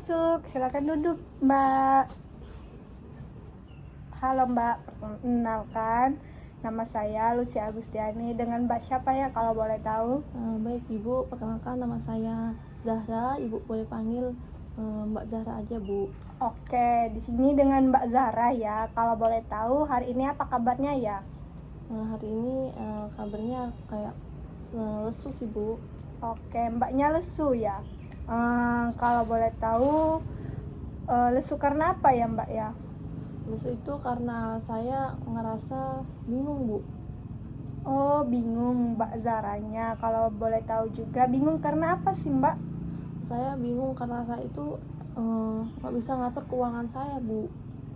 masuk. Silakan duduk, Mbak. Halo, Mbak. Perkenalkan, nama saya Lucy Agustiani. Dengan Mbak siapa ya kalau boleh tahu? Baik Ibu, perkenalkan nama saya Zahra. Ibu boleh panggil Mbak Zahra aja, Bu. Oke, di sini dengan Mbak Zahra ya. Kalau boleh tahu hari ini apa kabarnya ya? Hari ini kabarnya kayak lesu sih, Bu. Oke, Mbaknya lesu ya. Kalau boleh tahu lesu karena apa ya, Mbak ya? Lesu itu karena saya ngerasa bingung, Bu. Oh, bingung Mbak Zaranya. Kalau boleh tahu juga bingung karena apa sih, Mbak? Saya bingung karena saya itu nggak bisa ngatur keuangan saya, Bu.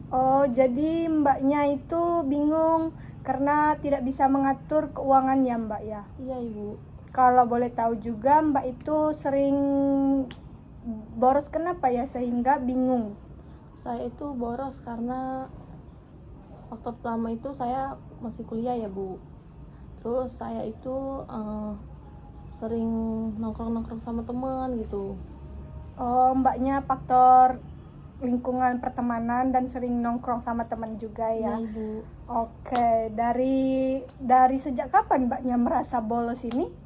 Oh, jadi Mbaknya itu bingung karena tidak bisa mengatur keuangan ya, Mbak ya? Iya, Ibu. Kalau boleh tahu juga Mbak itu sering boros kenapa ya sehingga bingung? Saya itu boros karena waktu pertama itu saya masih kuliah ya, Bu. Terus saya itu sering nongkrong-nongkrong sama teman gitu. Oh, Mbaknya faktor lingkungan pertemanan dan sering nongkrong sama teman juga ya? Iya, Ibu. Oke, dari sejak kapan Mbaknya merasa bolos ini?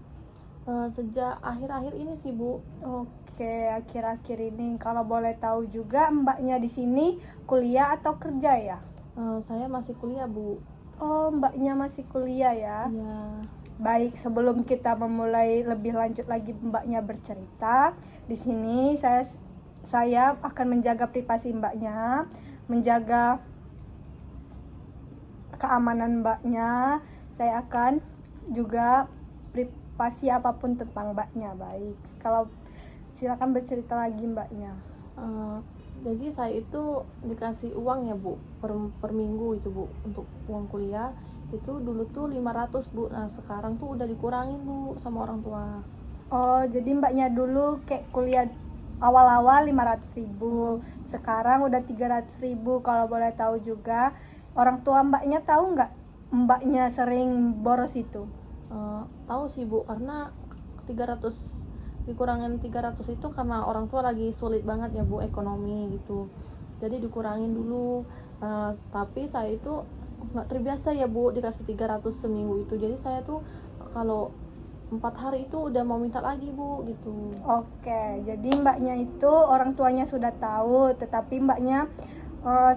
Sejak akhir-akhir ini sih, Bu. Oke, akhir-akhir ini. Kalau boleh tahu juga Mbaknya di sini kuliah atau kerja ya? Saya masih kuliah, Bu. Oh, Mbaknya masih kuliah ya? Iya. Baik, sebelum kita memulai lebih lanjut lagi Mbaknya bercerita, di sini saya akan menjaga privasi Mbaknya, menjaga keamanan Mbaknya. Saya akan juga privasi apapun tentang Mbaknya. Baik, kalau silakan bercerita lagi Mbaknya. Jadi saya itu dikasih uang ya, Bu, per minggu itu, Bu, untuk uang kuliah. Itu dulu tuh 500, Bu. Nah, sekarang tuh udah dikurangin, Bu, sama orang tua. Oh, jadi Mbaknya dulu kayak kuliah awal-awal 500.000, sekarang udah 300.000. Kalau boleh tahu juga, orang tua Mbaknya tahu nggak Mbaknya sering boros itu? Tahu sih, Bu, karena 300 dikurangin 300 itu karena orang tua lagi sulit banget ya, Bu, ekonomi gitu. Jadi dikurangin dulu. Tapi saya itu nggak terbiasa ya, Bu, dikasih 300 seminggu itu. Jadi saya tuh kalau 4 hari itu udah mau minta lagi, Bu, gitu. Oke, jadi Mbaknya itu orang tuanya sudah tahu, tetapi Mbaknya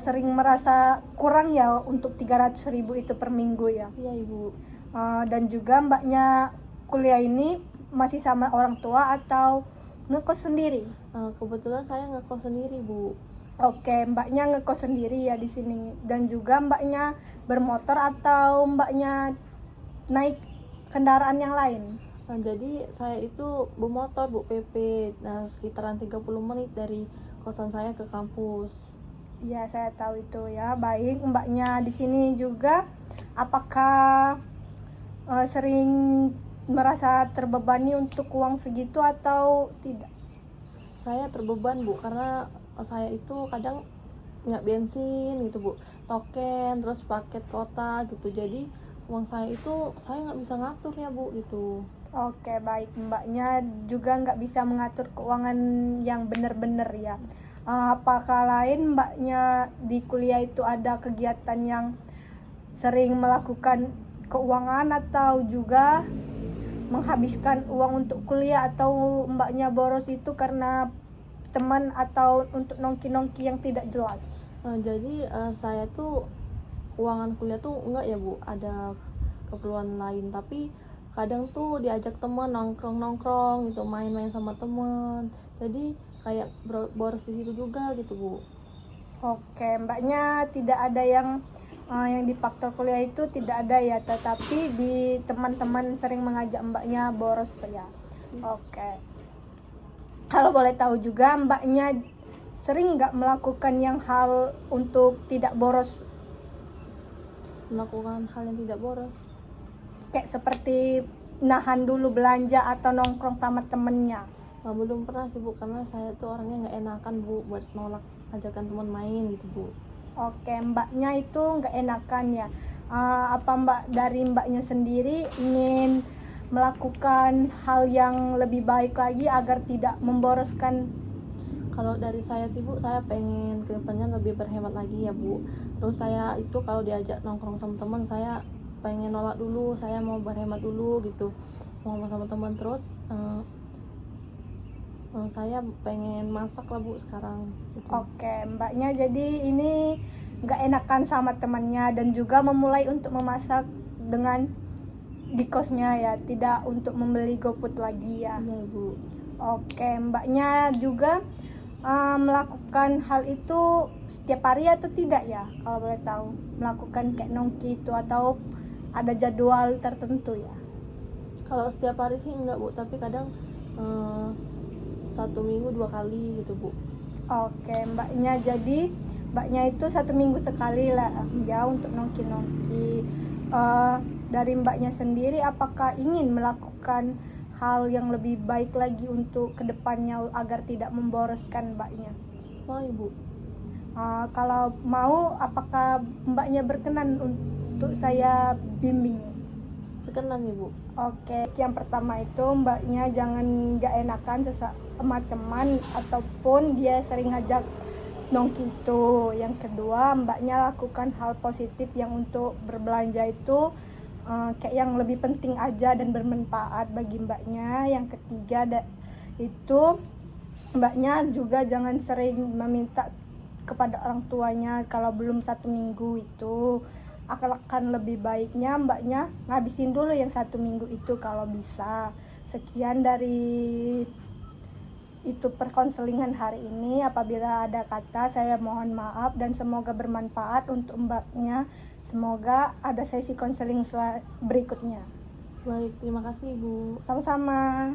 sering merasa kurang ya untuk 300.000 itu per minggu ya. Iya, Ibu. Dan juga Mbaknya kuliah ini masih sama orang tua atau ngekos sendiri? Kebetulan saya ngekos sendiri, Bu. Oke, Mbaknya ngekos sendiri ya di sini. Dan juga Mbaknya bermotor atau Mbaknya naik kendaraan yang lain? Jadi saya itu bermotor, Bu, PP. Nah, sekitaran 30 menit dari kosan saya ke kampus. Iya, saya tahu itu ya. Baik, Mbaknya di sini juga apakah sering merasa terbebani untuk uang segitu atau tidak? Saya terbeban, Bu, karena saya itu kadang nggak bensin gitu, Bu, token, terus paket kota gitu. Jadi uang saya itu saya nggak bisa ngatur ya, Bu, gitu. Oke, baik. Mbaknya juga nggak bisa mengatur keuangan yang benar-benar ya. Apakah lain Mbaknya di kuliah itu ada kegiatan yang sering melakukan keuangan atau juga menghabiskan uang untuk kuliah, atau Mbaknya boros itu karena teman atau untuk nongki-nongki yang tidak jelas? Jadi saya tuh keuangan kuliah tuh enggak ya, Bu, ada keperluan lain, tapi kadang tuh diajak teman nongkrong gitu, main-main sama teman. Jadi kayak boros di situ juga gitu, Bu. Oke, Mbaknya tidak ada yang di faktor kuliah itu tidak ada ya, tetapi di teman-teman sering mengajak Mbaknya boros ya. Oke. Kalau boleh tahu juga Mbaknya sering nggak melakukan yang hal untuk tidak boros? Melakukan hal yang tidak boros. Kayak seperti nahan dulu belanja atau nongkrong sama temennya? Belum pernah sih, Bu, karena saya tuh orangnya nggak enakan, Bu, buat nolak ajakan teman main gitu, Bu. Oke, Mbaknya itu nggak enakan ya. Apa dari Mbaknya sendiri ingin melakukan hal yang lebih baik lagi agar tidak memboroskan Kalau dari saya sih Bu, saya pengen kedepannya lebih berhemat lagi ya Bu. Terus saya itu kalau diajak nongkrong sama teman, saya pengen nolak dulu, saya mau berhemat dulu gitu, mau ngomong sama teman. Terus saya pengen masak lah Bu sekarang gitu. Oke, mbaknya jadi ini nggak enakan sama temannya dan juga memulai untuk memasak dengan di kosnya ya, tidak untuk membeli GoFood lagi ya. Iya Bu. Oke, mbaknya juga melakukan hal itu setiap hari atau tidak ya, kalau boleh tahu? Melakukan kayak nongki itu atau ada jadwal tertentu ya? Kalau setiap hari sih enggak Bu, tapi kadang 1 minggu 2 kali gitu Bu. Oke, jadi mbaknya itu 1 minggu sekali lah ya untuk nongki-nongki. Dari mbaknya sendiri, apakah ingin melakukan hal yang lebih baik lagi untuk kedepannya agar tidak memboroskan mbaknya? Mau Ibu? Kalau mau, apakah mbaknya berkenan untuk saya bimbing? Berkenan Ibu. Oke, yang pertama itu mbaknya jangan gak enakan sama teman ataupun dia sering ngajak nongki itu. Yang kedua, mbaknya lakukan hal positif yang untuk berbelanja itu kayak yang lebih penting aja dan bermanfaat bagi mbaknya. Yang ketiga itu mbaknya juga jangan sering meminta kepada orang tuanya kalau belum 1 minggu itu. Akan lebih baiknya mbaknya ngabisin dulu yang 1 minggu itu kalau bisa. Sekian dari itu perkonselingan hari ini. Apabila ada kata, saya mohon maaf dan semoga bermanfaat untuk mbaknya. Semoga ada sesi konseling berikutnya. Baik, terima kasih Ibu. Sama-sama.